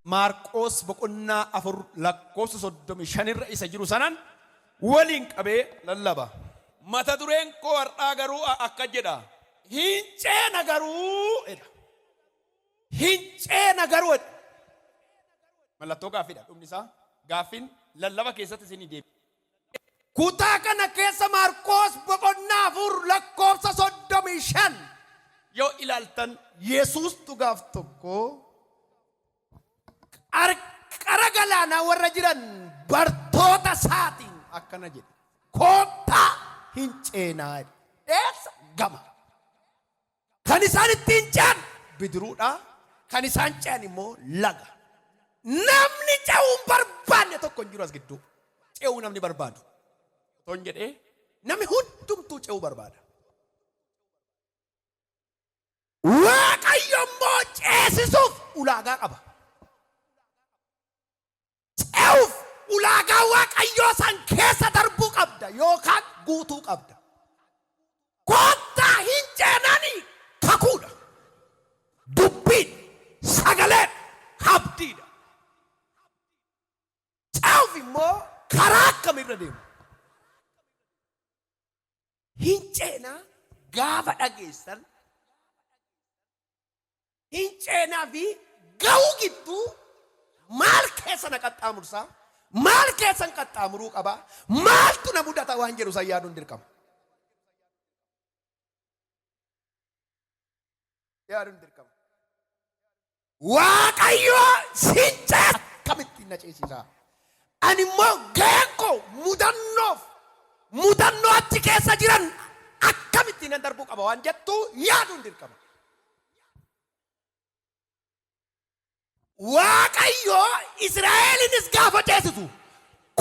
Maarqos boqonnaa 4 lakkoofsa 35 isa jiru sanan waliin qabee lallaba. Mata dureen koo har'aa garuu akka jedha. Hinceena garuu jedha. Hinceena garuu jedha. Mallattoo gaaffiidha dhumni isaa. Gaaffiin lallaba keessatti isin deebi. Kutaa kana keessa Maarqos boqonnaa 4 lakkoofsa 35 yoo ilaaltan Yesuustu gaaf tokko qarqara galaanaa warra jiran bartoota isaatiin akkana jedhe. Koottaa hin ceenaa eessa gama. Kan isaan ittiin ce'an bidiruudha. Kan isaan ce'an immoo laga. Namni ce'uun barbaanne tokko hin jiru as gidduu. Ce'uu namni barbaadu. Ton jedhee namni hundumtuu ce'uu barbaada. Waaqayyo immoo ceesisuuf ulaagaa qaba. Ce'uuf ulaagaa waaqayyoo san keessa darbuu qabda yookaan guutuu qabda. Koottaa hin ceenanii kakuudha. Dubbiin sagaleen abdiidha. Ce'uuf immoo karaa akkamiirra deemu? Hin ceenaa gaafa dhageessan hin ceenaa fi ga'uu gidduu maal keessa na qaxxaamursaa? Maal keessan qaxxaamuruu qaba? Maaltu na mudata waan jedhu san yaaduun dirqama. Yaaduun dirqama. Waaqayyo sin ceesa akkamitti na ceesisaa? Ani immoo ga'een koo mudannoo achi keessa jiran akkamitti na darbuu qaba waan jettu yaaduun dirqama. Waaqayyo Israa'elinis gaafa ceesisu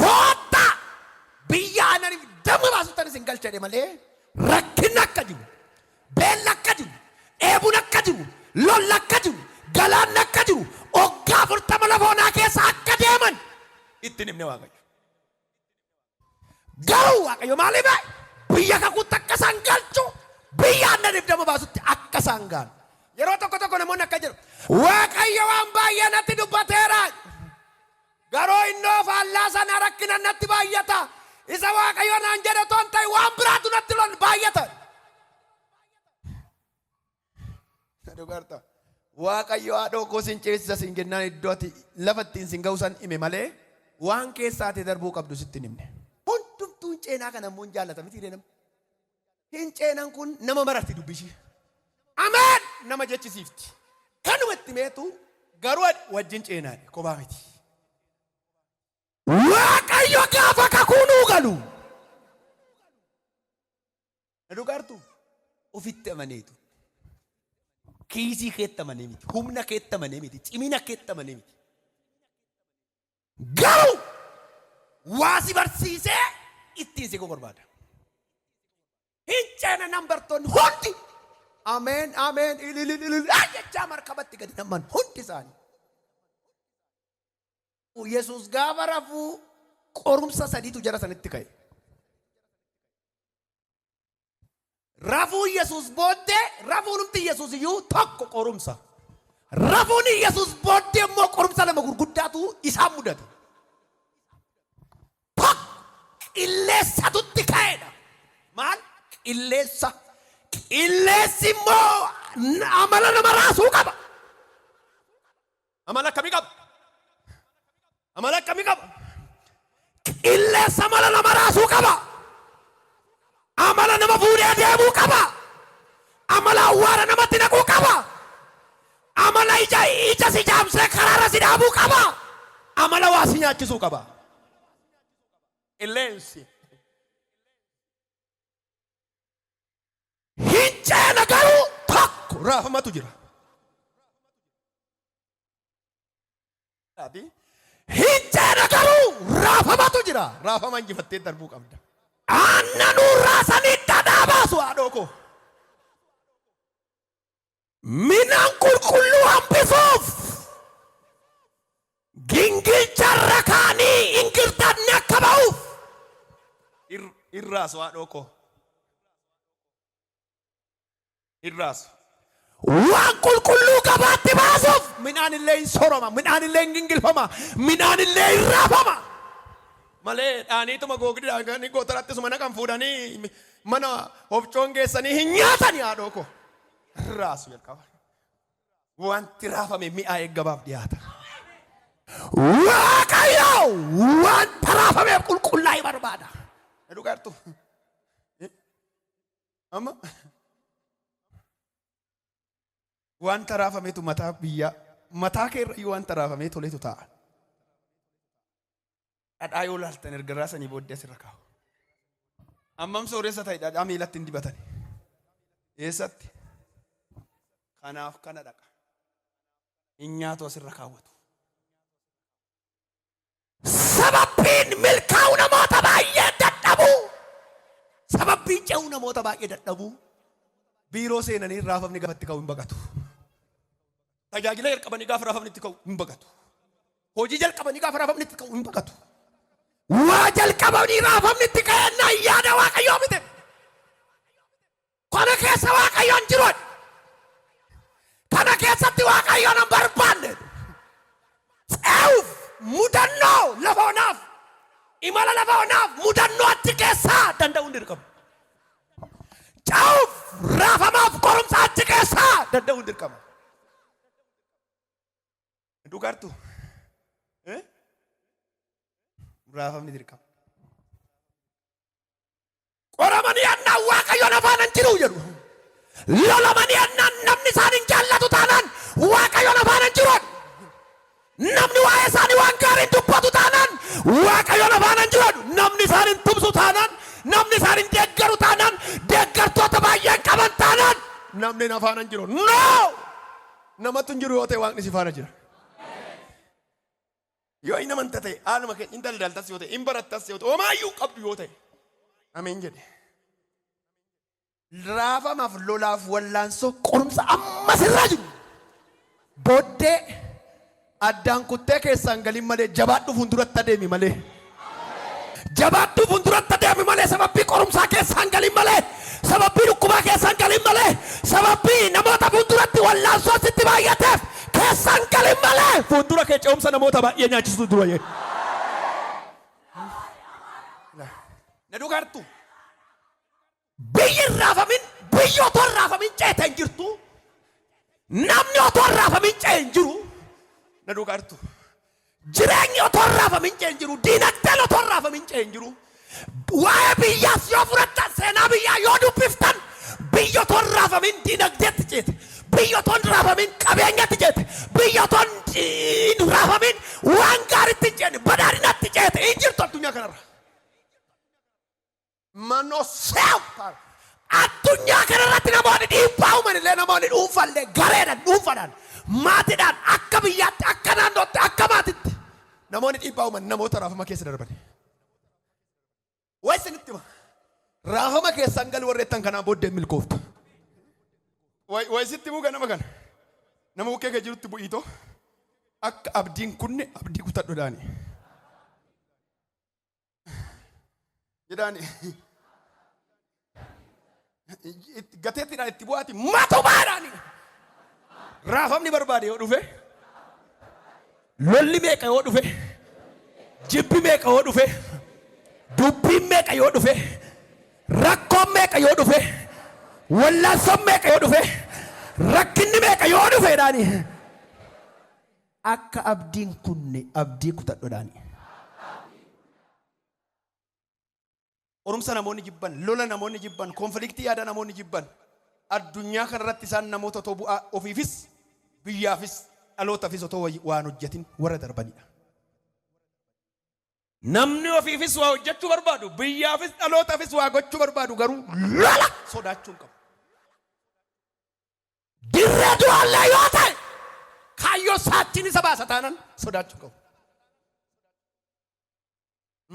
koottaa biyya ananiif damma baasuutan isin galchadhe malee rakkinni akka jiru, beelli akka jiru, dheebuun akka jiru, lolli akka jiru, galaanni akka jiru, waggaa 40 lafa onaa keessa akka deeman itti himne Waaqayyo. Garuu Waaqayyo maaliif biyya kakuutti akka isaan galchu, biyya ananiif damma baasutti akka isaan gaanu. Yeroo tokko namoonni akka jiru Waaqayyo waan baay'ee natti dubbateera. Garuu innoo faallaa sana rakkina natti baay'ata. Isa Waaqayyo naan jedhe toon ta'e waan biraatu natti baay'ata. Dhugaarta Waaqayyo haadhoo koo sin ceesisa sin jennaan iddoo ati lafa ittiin sin ga'u san hime malee waan keessaati darbuu qabdu sitti himne. Hundumtuu hin ceenaa kana immoo hin jaallata miti deemna. Hin ceenaan kun nama mararti dubbishii. Ameen nama jechisiifti. Kanumatti meetu garuu wajjin ceenaadha kophaa miti. Waaqayyo gaafa kakuunuu galu. Dhugaartu ofitti amaneetu. Kiisii keetti amanee miti. Humna keetti amanee miti. Cimina keetti amanee miti. Garuu waa si barsiisee ittiin si barbaada. Hin ceena nambartoonni hundi. Amen, amen. Jechaa markabatti gadi naman hundi isaanii. Yesuus gaafa rafuu qorumsa sadiitu jara sanitti ka'e. Rafuu Yesuus booddee rafuun humti Yesuus iyyuu tokko qorumsa. Rafuun Yesuus booddee immoo qorumsa lama gurguddaatu isaan mudate. Tokko qilleensatutti ka'edha. Maal? Qilleensa. Qilleensi immoo amala nama raasuu qaba. Amala akkamii qaba? Amala akkamii qaba? Qilleensa amala nama raasuu qaba. Amala nama fuudhee deemuu qaba. Amala awwaara namatti naquu qaba. Amala ija si jaamsee karaarra si dhaabuu qaba. Amala waa si nyaachisuu qaba. Qilleensi. Hinceena garuu tokko raafamatu jira. Hinceena garuu raafamatu jira. Raafama injifattee darbuu qabda. Aannanuu raasanii dhadhaa baasu haadhoo koo. Minaan qulqulluu hambisuuf gingilcharra kaanii ingirtanni akka ba'uuf irraasu haadhoo koo. Irraasu waan qulqulluu gabaatti baasuuf midhaan illee hin soroma, midhaan illee hin gingilfama, midhaan illee hin raafama. Malee dhaaniituma googdidhaan kan gootaratti suma naqan fuudhanii mana hobcoon geessanii hin nyaatanii haadhoo koo. Raasu jalqaba. Wanti raafame mi'aa eeggabaaf dhiyaata. Waaqayyo wanta raafameef qulqullaa'ii barbaada. Dhugaartu. Amma wanta raafameetu mataa biyyaa mataa keerrayyuu wanta raafamee toleetu ta'a. Dhadhaa yoo laaltan erga raasanii booddee asirra kaa'u. Ammam sooressa ta'e dhadhaa miilatti hin dibatani. Eessatti? Kanaaf kana dhaqa. Hin nyaatu asirra kaawwatu. Sababbiin milkaa'uu namoota baay'ee dadhabuu. Sababbiin ce'uu namoota baay'ee dadhabuu. Biiroo seenanii raafamni gaafatti ka'u hin baqatu. Tajaajila jalqabanii gaafa raafamni itti ka'u hin baqatu. Hojii jalqabanii gaafa raafamni itti ka'u hin baqatu. Waa jalqabanii raafamni itti ka'ennaa yaada Waaqayyoo miti. Kana keessa Waaqayyoon jiruun. Kana keessatti Waaqayyoon hin barbaanne. Se'uuf mudannoo lafa onaaf imala lafa onaaf mudannoo achi keessaa danda'uun dirqama. Ce'uuf raafamaaf qorumsa achi keessaa danda'uun dirqama. Dhugaartu raafamni dirqama. Qoramanii annaan Waaqayyoon afaan hin jiru jedhu. Lolamanii annaan namni isaan hin jaallatu taanaan Waaqayyoon afaan hin jiru. Namni waa'ee isaanii waan gaarii dubbatu taanaan Waaqayyoon afaan hin jiru. Namni isaan hin tumsu taanaan, namni isaan hin deeggaru taanaan, deeggartoota baay'een qaban taanaan namni afaan hin jiru. No! Namatti hin jiru yoo ta'e Waaqni si faana jira. Yoo inni amanta ta'e haaluma keenya hin daldaltas yoo ta'e hin barattas yoo ta'e homaayyuu qabdu yoo ta'e ameen jedhe. Raafamaaf lolaaf wallaansoo qorumsa amma sirraa jiru. Booddee addaan kuttee keessaan galin malee jabaadhu fuulduratti adeemi malee. Jabaadhu fuulduratti adeemi malee sababbii qorumsaa keessaan galin malee. Sababbii dhukkubaa keessaan galin malee. Sababbii namoota fuulduratti wallaansoo sitti baay'ateef keessaan galin malee. Fuuldura kee ce'umsa namoota baay'ee nyaachisu dura jee. Na dhugaartu. Biyyi raafamin biyyi otoo raafamin ceete hin jirtu. Namni otoo raafamin ce'e hin jiru. Na dhugaartu. Jireenyi otoo raafamin ce'e hin jiru. Diinagdeen otoo raafamin ce'e hin jiru. Waa'ee biyyaas yoo fudhattan seenaa biyyaa yoo dubbiftan biyyi otoo raafamin diinagdeetti ceete. Biyyi otoo raafamin qabeenyatti ceete. Biyyi otoo raafamin waan gaariitti hin ceene badhaadhinatti ceete hin jirtu addunyaa kanarra. Manoseew addunyaa kanarratti namoonni dhiibbaa uuman illee namoonni dhuunfallee gareedhaan dhuunfadhaan maatiidhaan akka biyyaatti akka naannootti akka maatitti namoonni dhiibbaa uuman namoota raafama keessa darban. Wayi sinitti hima raafama keessan gal warreettan kanaan booddee milkooftu. Wayi sitti muka nama kana nama bukkee kee jirutti bu'iitoo akka abdiin kunne abdii kutadhodhaani. Jedhaani. Gateettiidhaan itti bu'aati matumaadhaani. Raafamni barbaade yoo dhufe lolli meeqa yoo dhufe jibbi meeqa yoo dhufe dubbiin meeqa yoo dhufe rakkoon meeqa yoo dhufe wallaansoon meeqa yoo dhufe rakkinni meeqa yoo dhufeedhaani akka abdiin kunne abdii kutadhodhaani. Qorumsa namoonni jibban, lola namoonni jibban, konfliktii yaada namoonni jibban addunyaa kanarratti isaan namoota otoo bu'aa ofiifis biyyaafis dhalootaafis otoo waan hojjetin warra darbanidha. Namni ofiifis waa hojjechuu barbaadu biyyaafis dhalootaafis waa gochuu barbaadu garuu lola sodaachuu hin qabu. Dirree du'aallee yoo ta'e kaayyoo saachiin isa baasa taanaan sodaachuu hin qabu.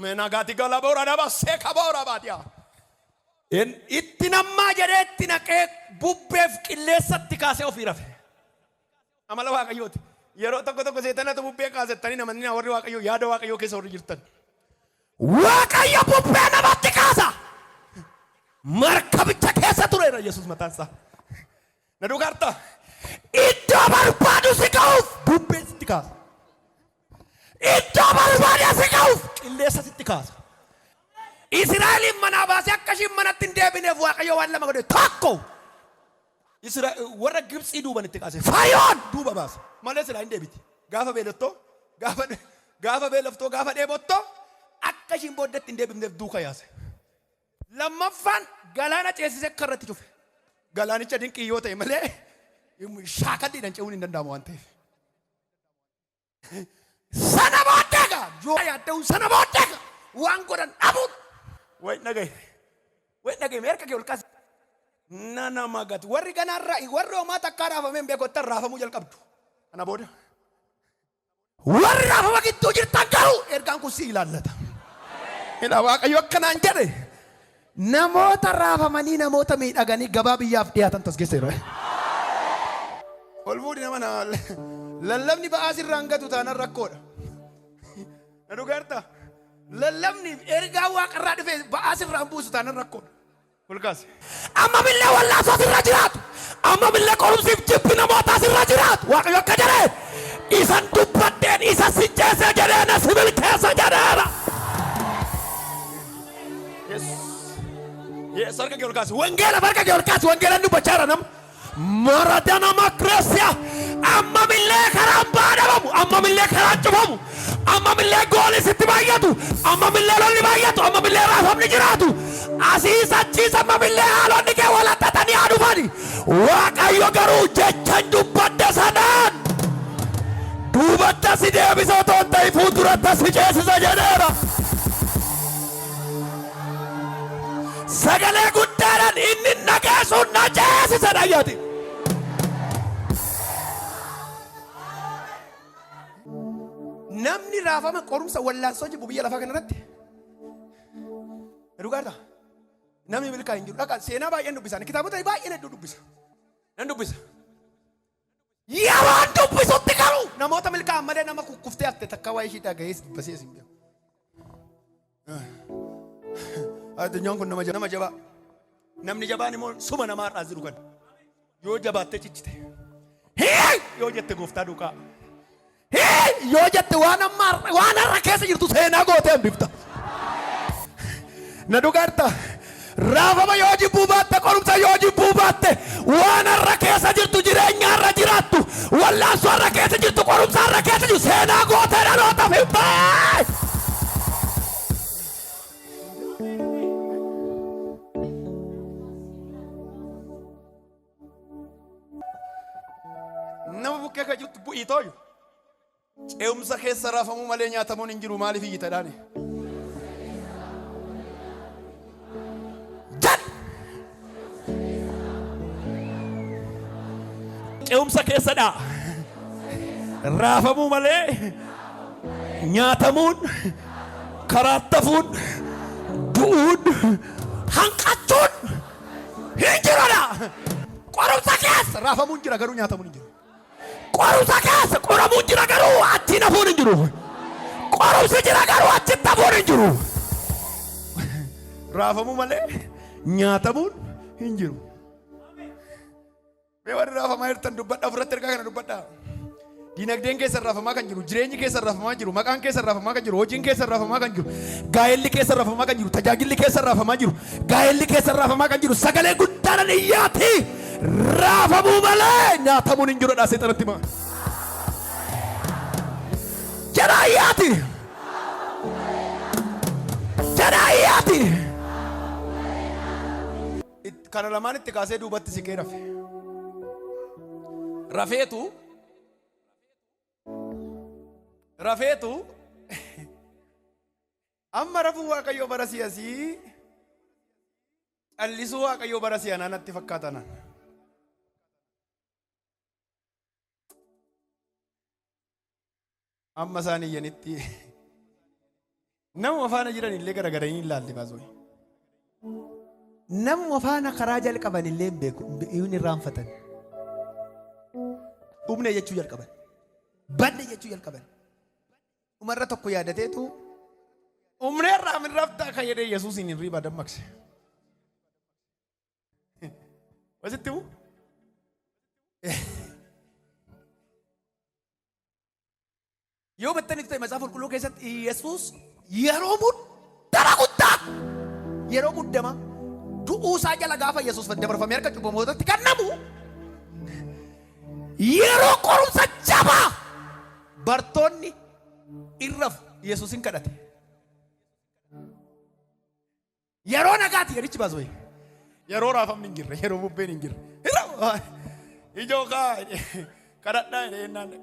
Menagati galabora daba seka bora badia. Itti nammaa jedhee itti naqee bubbeef qilleensatti kaasee ofii rafe. Amala Waaqayyooti. Yeroo tokko seetanatu bubbee kaasettanii namoonni warri Waaqayyoo yaada Waaqayyoo keessa warri jirtan. Waaqayyo bubbee namatti kaasa. Markabicha keessa tureera Yesuus mataan isaa. Na dhugaarta. Iddoo barbaadu si ka'uuf bubbeen sitti kaasa. Iddoo barbaadu si ka'uuf qilleensa sitti kaasa. Israa'eliin manaa baasee akkashiin manatti hin deebineef Waaqayyo waan lama godhe tokko. Warra Gibxii duuban itti kaase Faayoon duuba baase malee silaa hin deebiti. Gaafa beelottoo gaafa beeloftoo gaafa dheebottoo akkashiin booddeetti hin deebifneef duuka yaase. Lammaffaan galaana ceesisee karratti cufe. Galaanicha dinqii yoo ta'e malee shaakaddiidhaan ce'uun hin danda'amu waan ta'eef. Sana booddeega yoo yaadda'u sana booddeega waan godhan dhabuun. Way dhagaye meerka kee ol kaase. Nana magat warri ganarra warri homaa takkaa raafameen beekottan raafamuu jalqabdu. Kana booda warri raafama gidduu jirtan garuu ergaan kun si ilaallata. Ila Waaqayyo akkanaan jedhe namoota raafamanii namoota miidhaganii gabaa biyyaaf dhiyaatan tasgeesseera. Ol fuudhi nama lallabni ba'aa sirraan gatu taanaan rakkoodha. Na dhugaarta lallabni ergaa waaqarraa dhufee ba'aa sirraan buusu taanaan rakkoodha. Kulkaas. Amma billee wallaasoo sirra jiraatu. Amma billee qorumsiif jibbi namootaa sirra jiraatu. Waaqayyo akka jedhee isan dubbadheen isa si ceesee jedheena sibil keessa jedheera. Yes, harka kee ol kaasi. Wangeela harka kee ol kaasi. Wangeela dubbachaa jira nama. Maradana makreessia. Amma billee karaan baadhamu. Amma billee karaan cufamu. Amma billee gooli sitti baay'atu. Amma billee lolli baay'atu. Amma billee raafamni jiraatu. Asiis achiis amma billee haalonni kee walattatanii haa dhufani. Waaqayyo garuu jechaan dubbadde sanaan duubatti si deebisa otoo hin ta'in fuulduratti si ceesisa jedheera. Sagalee guddaadhaan inni nageessuun na ceesisa dhayyaati. Namni raafama qorumsa wallaansoo jibbu biyya lafaa kanarratti dhugaadha. Namni milkaa hin jiru. Dhaqa seenaa baay'een dubbisa. Kitaabota baay'een hedduu dubbisa. Nan dubbisa. Yeroo dubbisutti garuu namoota milkaa malee nama kukkuftee hafte takka waa'ee ishii dhagayees dubbasees hin beeku. Addunyaan kun nama jabaa. Namni jabaan immoo suma namaa irraa jiru kan yoo jabaattee cichite. Yoo jette gooftaa duukaa. Yoo jette waan har'a keessa jirtu seenaa gootee hambifta. Na dhugaarta raafama yoo jibbuu baatte qorumsa yoo jibbuu baatte waan har'a keessa jirtu jireenya har'a jiraattu wallaansoo har'a keessa jirtu qorumsa har'a keessa jirtu seenaa gootee dhalootaaf hin baay'ee. Nama bukkee ka jirtu bu'ii tooyu ce'umsa keessa raafamuu malee nyaatamuun hin jiru maaliif iyyitadhaani. Ce'umsa keessadha. Raafamuu malee nyaatamuun karaattafuun du'uun hanqachuun hin jirudha. Qorumsa keessa raafamuun jira garuu nyaatamuun hin jiru. Qorumsa keessa qoramuun jira garuu achi nafuun hin jiru. Qorumsi jira garuu achi nafuun hin jiru. Raafamuu malee nyaatamuun hin jiru. Mee warri raafamaa jirtan dubbadhaa ofirratti ergaa kana dubbadhaa. Dinagdeen keessa raafamaa kan jiru, jireenyi keessa raafamaa jiru, maqaan keessa raafamaa kan jiru, hojiin keessa raafamaa kan jiru, gaa'elli keessa raafamaa kan jiru, tajaajilli keessa raafamaa jiru, gaa'elli keessa raafamaa kan jiru, sagalee guddaadhaan iyyaati raafamuu malee nyaatamuun hin jirudha seexanatti himaa. Jedhaa iyyaati. Jedhaa iyyaati. Kana lamaan itti kaasee duubatti si kee rafe. Rafeetu amma rafuu Waaqayyoo bara si'asii callisuu Waaqayyoo bara si'anaa natti fakkaatan. Amma isaan iyyanitti nama faana jiran illee garagaranii hin laalle baasoo. Nama faana karaa jalqaban illee hin beeku hin irraanfatan. Dhumne jechuu jalqaban. Badne jechuu jalqaban. Umarra tokko yaadateetu umree irraa min raftaa kan jedhee Yesuusin hin riiba dammaqse. Wasitti Yoo battaniif ta'e macaafa qulqulluu keessatti Yesuus yeroo muddama guddaa yeroo muddama du'uu isaa jala gaafa Yesuus dabarfamee harka cubbamootatti kennamu yeroo qorumsa jabaa bartoonni irraaf Yesuusin kadhate. Yeroo nagaati yerichi baasoo yeroo raafamni hin jirre yeroo bubbeen hin jirre ijoo kaa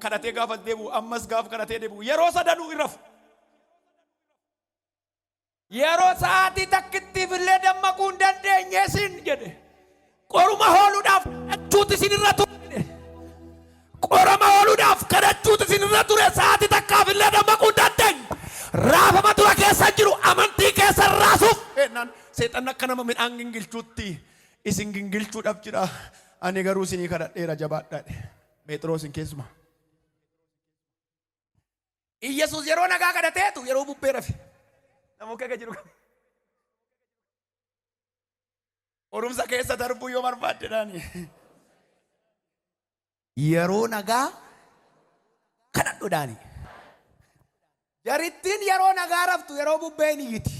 kadhatee gaafa deebi'u ammas gaafa kadhatee deebi'u yeroo sadanuu irraaf yeroo sa'aatii takkittiif illee dammaquu hin dandeenye isin jedhe qoruma hooluudhaaf kadhachuuti isin irra ture qoruma hooluudhaaf kadhachuuti isin irra ture sa'aatii takkaaf illee dammaquu hin dandeenye raafama dura keessa jiru amantii keessa raasuuf seexanni akka nama midhaan gingilchuutti isin gingilchuudhaaf jira ani garuu isinii kadhadheera jabaadhaadhe Phexros keessuma Yesuus yeroo nagaa kadhateetu yeroo bubbee rafe namoo keeka jiru qorumsa keessa darbuu yoo barbaaddeedhaani yeroo nagaa kadhadhuudhaani jarittiin yeroo nagaa raftu yeroo bubbeen iyyiti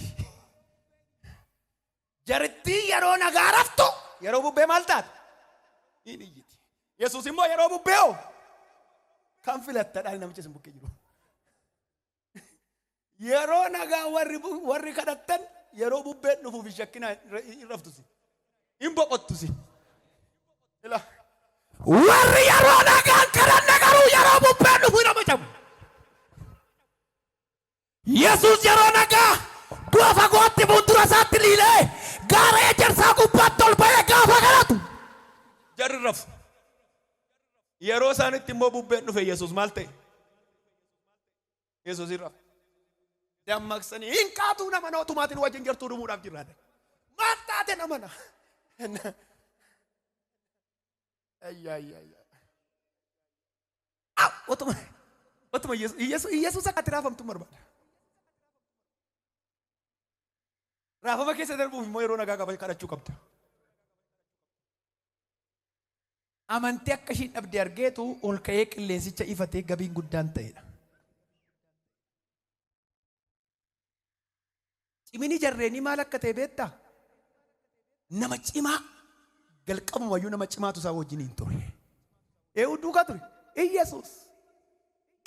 jarittiin yeroo nagaa raftu yeroo bubbee maal taate in iyyiti Yesuus immoo yeroo bubbee kan filattadhaan namicha isin bukkee jiru yeroo nagaa warri kadhattan yeroo bubbeen dhufuuf shakkina hin raftusi hin boqottusi warri yeroo nagaan kadhanne garuu yeroo bubbeen dhufu hin amajamu. Yesuus yeroo nagaa du'a fagootti fuuldura isaatti liilee gaara ejersaa gubbaatti ol ba'ee gaafa kadhatu jarri rafu. Yeroo isaanitti immoo bubbeen dhufe Yesuus maal ta'e? Yesuus hin rafu. Dammaqsanii hin qaatuu nama nootumaatiin wajjin jirtuu dhumuudhaaf jirraadha. Maal taate namana? Otuma Yesuus akka itti raafamtu barbaada. Raafama keessa darbuuf immoo yeroo nagaa kadhachuu qabda. Amantii akka ishiin dhabde argeetu ol ka'ee qilleensicha ifatee gabiin guddaan ta'edha. Cimini jarreenii maal akka ta'e beektaa? Nama cimaa jalqabumayyuu nama cimaatu isaa wajjin hin turre. Eewu duukaa ture. Yesuus.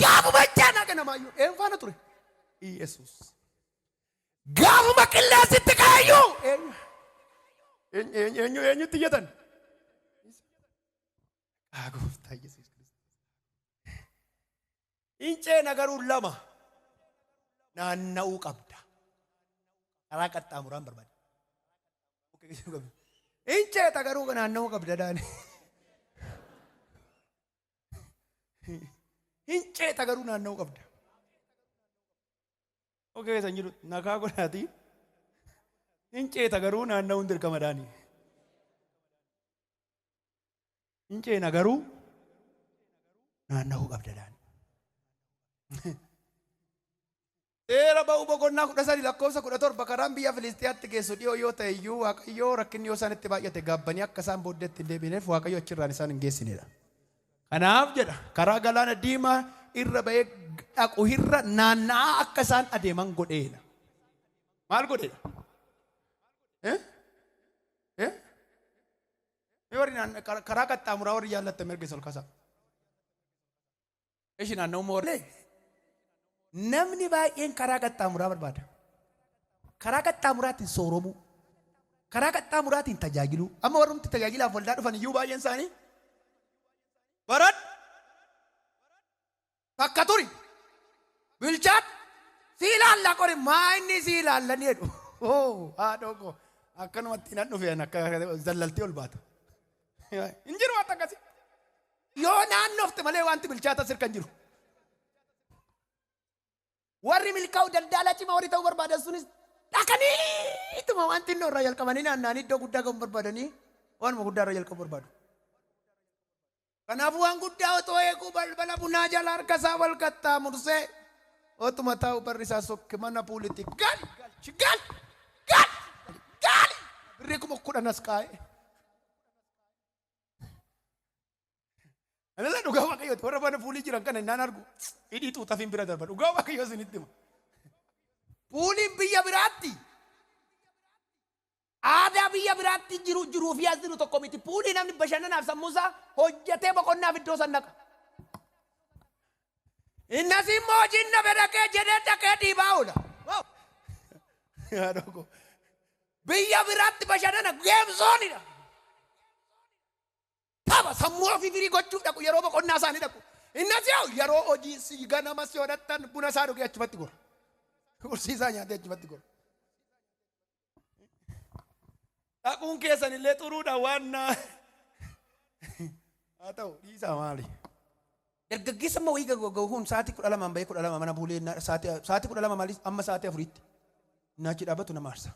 Gaafuma jaanaa ganamaayyuu eewu faana ture. Yesuus. Gaafuma qilleensitti kaayyuu. Eenyutti iyyatan? Gooftaa Yesuus Kiristoos. Inceena garuu lama naanna'uu qabda. Karaa qaxxaamuraan barbaada. Inceeta garuu naanna'uu qabda daani. Inceeta garuu naanna'uu qabda. Oke keessa jiru nakaa godhaati. Inceeta garuu naanna'uun dirqama daani. Inceena garuu naanna'uu qabda daani. Seera ba'uu boqonnaa 13 lakkoofsa 17 karaan biyya Filistiyaatti geessu dhiyoo yoo ta'e iyyuu Waaqayyoo rakkinni yoo isaanitti baay'ate gaabbanii akka isaan booddeetti hin deebineef Waaqayyo achirraan isaan hin geessinedha. Kanaaf jedha karaa galaana diimaa irra ba'ee dhaqu irra naanna'aa akka isaan adeeman godheedha. Maal godheedha? Warri karaa qaxxaamuraa warri jaallatte mirga isa ol kaasaa. Ishi naanna'uu moorlee. Namni baay'een karaa qaxxaamuraa barbaada. Karaa qaxxaamuraatiin sooromuu. Karaa qaxxaamuraatiin tajaajiluu. Amma warrumti tajaajilaaf waldaa dhufan iyyuu baay'een isaanii. Baradhu. Takka turi. Bilchaat. Si ilaalla qori maa inni si ilaallanii jedhu. Haadhoo koo akkanumatti nan dhufeen akka zallaltii ol baata. Hin jiru waan akkasii. Yoo naannofte malee wanti bilchaata sirkan jiru. Warri milkaa'u daldala cimaa warri ta'uu barbaadan sunis dhaqanii ituma wanti inni irraa jalqabanii naanna'anii iddoo guddaa qabu barbaadanii waanuma guddaa irraa jalqabu barbaadu. Kanaafuu waan guddaa otoo eeguu balbala bunaa jala harka isaa wal qaxxaamursee otuma taa'u barri isaa sokke mana puulitti gaali birrii 10,000 as kaa'e. Ana la dhugaa waaqayyooti warra mana fuulii jiran kana innaan argu hidhii xuuxafiin bira darba dhugaa waaqayyoo isinitti hima. Fuuliin biyya biraatti aadaa biyya biraatti jiruu fi as jiru tokko miti. Fuulii namni bashannanaaf sammuusaa hojjetee boqonnaaf iddoo san dhaqa. Innas immoo jinna bedakee jedhee dhaqee dhiibaa oola. Biyya biraatti bashannana geemsoonidha. Tapha sammuu ofii firii gochuuf dhaqu yeroo boqonnaa isaanii dhaqu. Innas yeroo hojii si ganama si hodhattan buna isaa dhugee achumatti gora. Kursii isaa nyaatee achumatti gora. Dhaquun keessan illee xuruudha waan haa ta'u dhiisaa maali? Dargaggeessa amma wayii gaggahuun sa'aatii 12 bahee 12 mana buulee sa'aatii 12 maaliif amma sa'aatii 4tti naachi dhaabatu nama aarsa.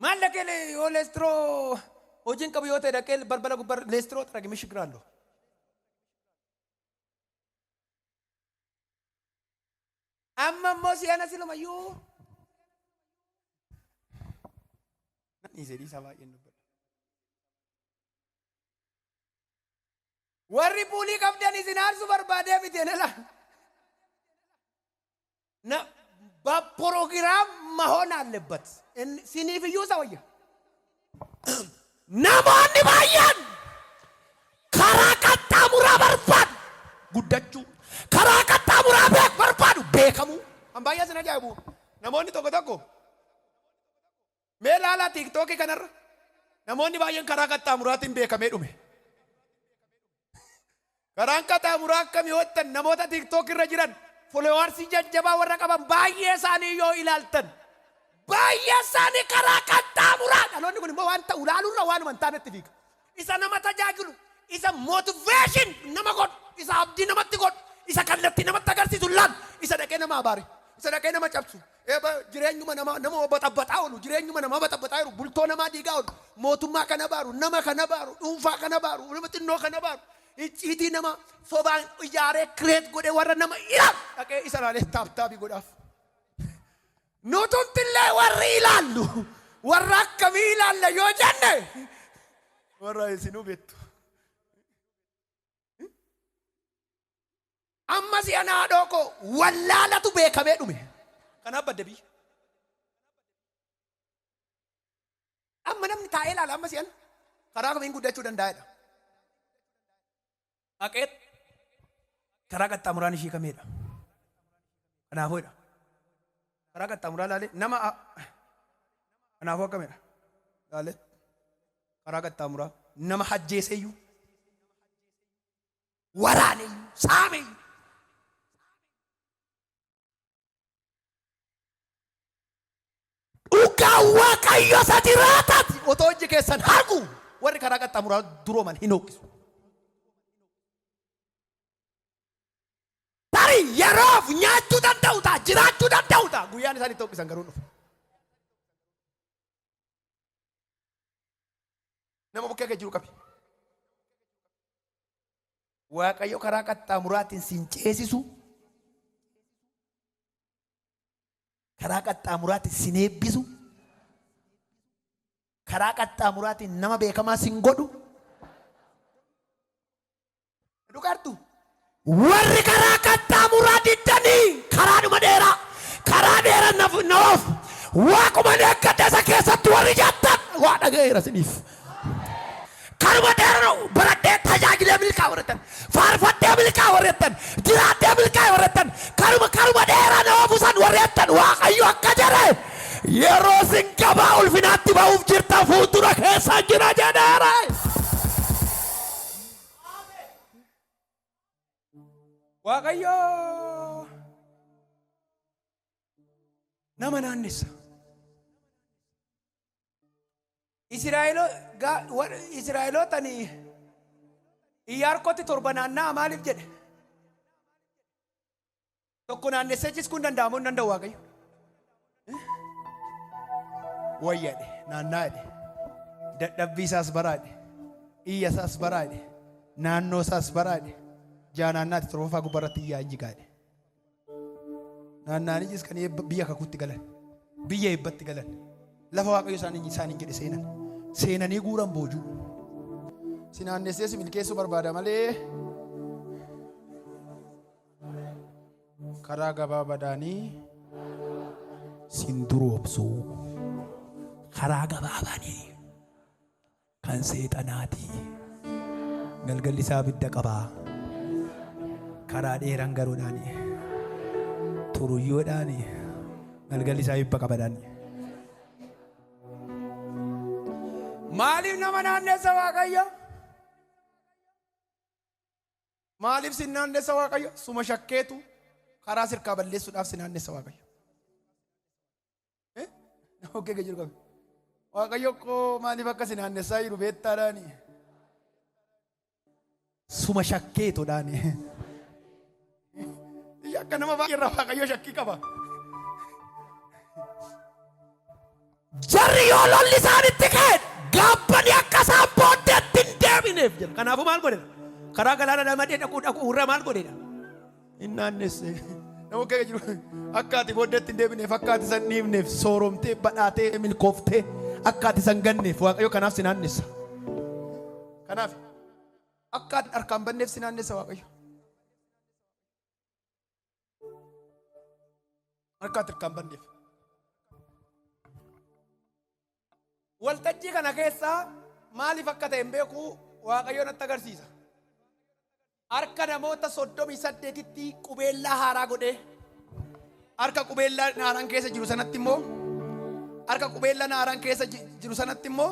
Maal dhaqee yoo leestiroo hojiin qabu yoo ta'e dhaqee balbala gubbaa leestiroo xaragime shigiraallo. Amma immoo si'ana silumayyuu dhiisee dhiisaa baay'een dubbata. Warri puulii qabdan isin aarsuu barbaadee miti nela. በፕሮግራም መሆን አለበት። ሲኒፍዩ ሰውዬ ነሞኒ ባያን ከራቀጣ ሙራ በርባድ ጉዳቹ ከራቀጣ ሙራ ቤክ በርባዱ ቤከሙ አምባያ ስነጃቡ ነሞኒ ቶኮ ሜላላ ቲክቶክ ከነር ነሞኒ ባያን ከራቀጣ ሙራቲን ቤከሜ ዱሜ ከራቀጣ ሙራ ከሚወጠን ነሞታ ቲክቶክ ረጅራን ፎሎወርስ jajjaba warra qaban baay'ee isaanii yoo ilaaltan baay'ee isaanii karaa qaxxaamuraa dhaloonni kun immoo waan ta'u ilaaluurra waanuma hin taanetti fiiga. Isa nama tajaajilu, isa motivation nama godhu, isa abdii namatti godhu, isa kallattii namatti agarsiisu laal, isa dhaqee nama abaare, isa dhaqee nama cabsu, jireenyuma nama baxabbaxaa oolu, jireenyuma nama baxabbaxaa jiru, bultoo namaa diigaa oolu, mootummaa kana baaru, nama kana baaru, dhuunfaa kana baaru, nama xinnoo kana baaru. Itti nama sobaan ijaaree kireet godhe warra nama ilaal dhaqee isa laalee taaptaabii godhaaf. Nutuntillee warri ilaallu warra akkamii ilaalla yoo jenne warra isinuu beektu. Amma si'ana haadhoo koo wallaalatu beekamee dhume. Kanaaf badda biyya. Amma namni taa'ee ilaala amma si'ana karaa kamiin guddachuu danda'edha. Aket karaa qaxxaamuraan ishii kameedha. Kanaafuudha. Karaa qaxxaamuraa laalee nama kanaafuu akkameedha. Laalee karaa qaxxaamuraa nama hajjeeseyyuu waraaneyyuu saameyyuu dhugaa waaqayyo sadi raataati otoo hojii keessan harku warri karaa qaxxaamuraa durooman hin hooqisu. Yeroof nyaachuu danda'uuta jiraachuu danda'uuta guyyaan isaanii tokkisan garuu dhufu. Nama bukkee kee jiru qabi. Waaqayyo karaa qaxxaamuraatiin sin ceesisu, karaa qaxxaamuraatiin sin eebbisu, karaa qaxxaamuraatiin nama beekamaa sin godhu. Dhugaartu. Warri karaa qaxxaamuraa diddanii karaa dheeraa naaf waaquma deeggaddeessa keessatti warri jattan waa dhaga'eera siniif. Karuma dheeraa baradhee tajaajilee milkaa warrettan faarfattee milkaa warrettan jiraattee milkaa warrettan karuma dheeraa nama buusan warrettan waaqayyo akka jedhe yeroo sin gabaa ulfinaatti ba'uuf jirta fuuldura keessa jira jedheera. Waaqayyo nama naannessa. Israa'elootani Iyyaarkootti torba naanna'aa maaliif jedhe? Tokko naannessee jiskuun danda'amuu hin danda'u waaqayyo. Wayyadhe naanna'adhe dadhabbii isaas baraadhe iyya isaas baraadhe naannoo isaas baraadhe. Jaanaannaatti torofaa gubbaratti iyyaa injigaadhe. Naannaanis kan biyya kakuutti galan biyya eebbatti galan lafa waaqayyo isaan jedhe seenanii guuran boojuu Sinaannesee si milkeessuu barbaada malee karaa gabaabaadhaanii sin duroobsuu. Karaa gabaabaanii kan seexanaati. Galgalli isaa bidda qabaa. Karaa dheeraan garuudhaani turuyyoodhaani galgalli isaa bibba qabadhaani. Maaliif nama naanneessa Waaqayyo? Maaliif si naanneessa Waaqayyo? Suma shakkeetu karaa sirkaa balleessuudhaaf si naanneessa Waaqayyo. Okkee jiru qabe. Waaqayyo koo maaliif akka si naannessaa jiru beettaadhaani? Suma shakkeetudhaani. Akka nama baay'eerraa Waaqayyo shakkii qaba. Jarri yoo lolli isaanitti ka'e gaabbanii akka isaan booddeetti hin deebineef jedha. Kanaafuu maal godhe? Karaa galaana damadee dhaquu irra maal godhe? Hin naannesse. Nama kee jiru akka ati booddeetti hin deebineef akka ati san dhiifneef sooromtee badhaatee milkooftee akka ati san ganneef Waaqayyo kanaaf si naannessa. Kanaaf akka ati harkaan banneef si naannessa Waaqayyo. Harka harkaan banneef. Waltajjii kana keessaa maaliif akka ta'e hin beeku Waaqayyo natti agarsiisa. Harka namoota 38tti qubeellaa haaraa godhee harka qubeellaa haaraan keessa jiru sanatti immoo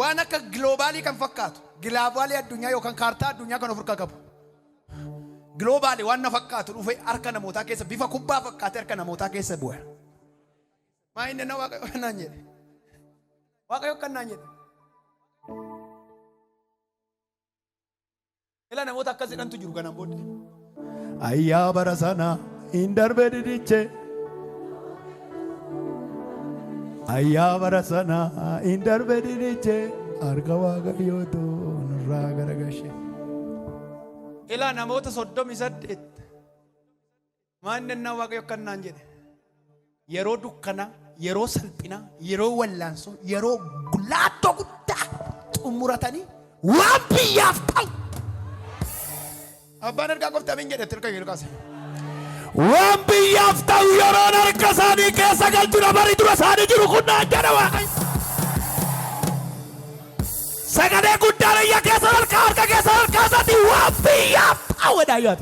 waan akka giloobaalii kan fakkaatu giloobaalii addunyaa yookaan kaartaa addunyaa kan of harkaa qabu. Giloobaalii waan na fakkaatu dhufe harka namootaa keessa bifa kubbaa fakkaate harka namootaa keessa bu'e. Maa inni na Waaqayyo kanaan jedhe. Waaqayyo kanaan jedhe. Ila namoota akkas jedhantu jiru kanaan booddee. Ayyaa bara sana hin darbe didiche. Ayyaa bara sana hin darbe didiche. Harka Waaqayyootu nurraa garagashe. Ila namoota 38 maanni Waaqayyo kanaan jedhe. Yeroo dukkana, yeroo salphina, yeroo wallaansoo, yeroo gulaattoo guddaa xumuratanii waan biyyaaf ta'u. Abbaan ergaa gooftaa min jedhe tirka yeroo kaase. Waan biyyaaf ta'u yeroon harka isaanii keessa galchudha bari dura isaanii jiru kunnaan jedha Waaqayyo. Sagalee guddaan iyya keessa harka keessa harka isaatti waan biyyaaf ta'u jedha.